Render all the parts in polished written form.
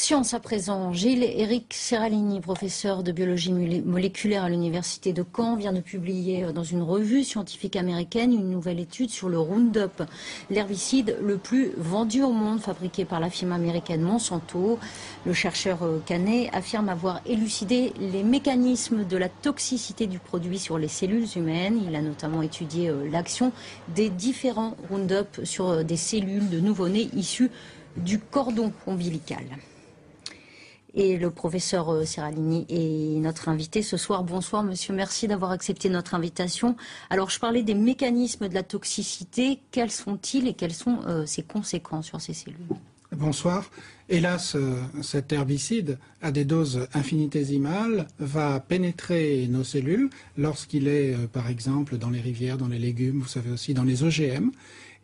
Science à présent. Gilles-Éric Seralini, professeur de biologie moléculaire à l'université de Caen, vient de publier dans une revue scientifique américaine une nouvelle étude sur le Roundup, l'herbicide le plus vendu au monde, fabriqué par la firme américaine Monsanto. Le chercheur canet affirme avoir élucidé les mécanismes de la toxicité du produit sur les cellules humaines. Il a notamment étudié l'action des différents Roundup sur des cellules de nouveau-nés issus du cordon ombilical. Et le professeur Seralini est notre invité ce soir. Bonsoir monsieur, merci d'avoir accepté notre invitation. Alors je parlais des mécanismes de la toxicité. Quels sont-ils et quelles sont ses conséquences sur ces cellules? Bonsoir. Hélas, cet herbicide, à des doses infinitésimales, va pénétrer nos cellules lorsqu'il est, par exemple, dans les rivières, dans les légumes, vous savez aussi dans les OGM.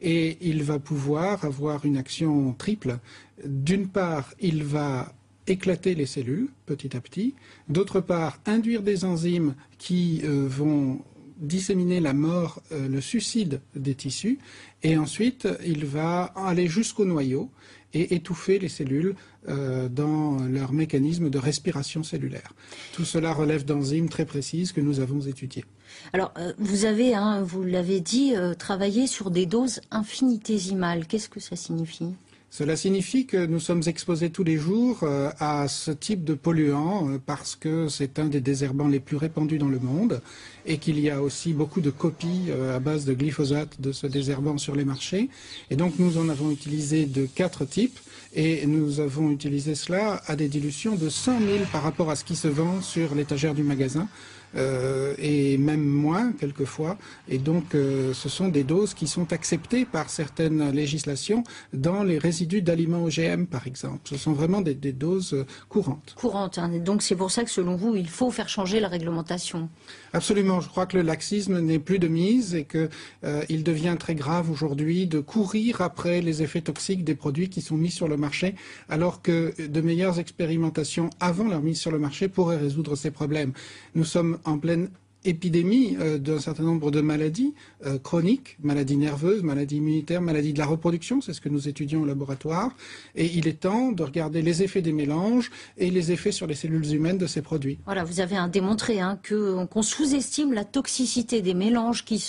Et il va pouvoir avoir une action triple. D'une part, il va éclater les cellules petit à petit. D'autre part, induire des enzymes qui vont disséminer la mort, le suicide des tissus. Et ensuite, il va aller jusqu'au noyau et étouffer les cellules dans leur mécanisme de respiration cellulaire. Tout cela relève d'enzymes très précises que nous avons étudiées. Alors, vous avez, vous l'avez dit, travaillé sur des doses infinitésimales. Qu'est-ce que ça signifie ? Cela signifie que nous sommes exposés tous les jours à ce type de polluants parce que c'est un des désherbants les plus répandus dans le monde et qu'il y a aussi beaucoup de copies à base de glyphosate de ce désherbant sur les marchés. Et donc nous en avons utilisé de 4 types et nous avons utilisé cela à des dilutions de 100 000 par rapport à ce qui se vend sur l'étagère du magasin. Et même moins quelquefois. Et donc ce sont des doses qui sont acceptées par certaines législations dans les résidus d'aliments OGM par exemple. Ce sont vraiment des doses courantes. Courantes, hein. Donc c'est pour ça que selon vous, il faut faire changer la réglementation. Absolument, je crois que le laxisme n'est plus de mise et qu'il devient très grave aujourd'hui de courir après les effets toxiques des produits qui sont mis sur le marché alors que de meilleures expérimentations avant leur mise sur le marché pourraient résoudre ces problèmes. Nous sommes en pleine épidémie d'un certain nombre de maladies chroniques, maladies nerveuses, maladies immunitaires, maladies de la reproduction, c'est ce que nous étudions au laboratoire. Et il est temps de regarder les effets des mélanges et les effets sur les cellules humaines de ces produits. Voilà, vous avez démontré qu'on sous-estime la toxicité des mélanges qui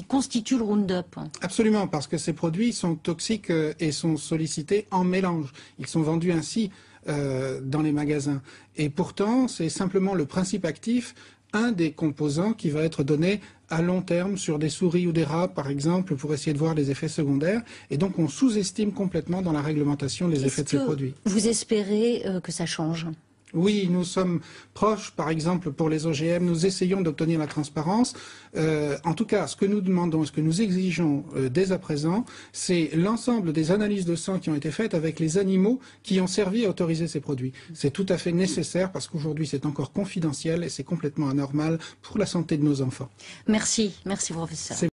constituent le Roundup. Absolument, parce que ces produits sont toxiques et sont sollicités en mélange. Ils sont vendus ainsi dans les magasins. Et pourtant, c'est simplement le principe actif, un des composants qui va être donné à long terme sur des souris ou des rats, par exemple, pour essayer de voir les effets secondaires. Et donc, on sous-estime complètement dans la réglementation les effets de ces produits. Vous espérez que ça change ? Oui, nous sommes proches, par exemple, pour les OGM, nous essayons d'obtenir la transparence. En tout cas, ce que nous demandons, ce que nous exigeons dès à présent, c'est l'ensemble des analyses de sang qui ont été faites avec les animaux qui ont servi à autoriser ces produits. C'est tout à fait nécessaire parce qu'aujourd'hui, c'est encore confidentiel et c'est complètement anormal pour la santé de nos enfants. Merci, merci professeur.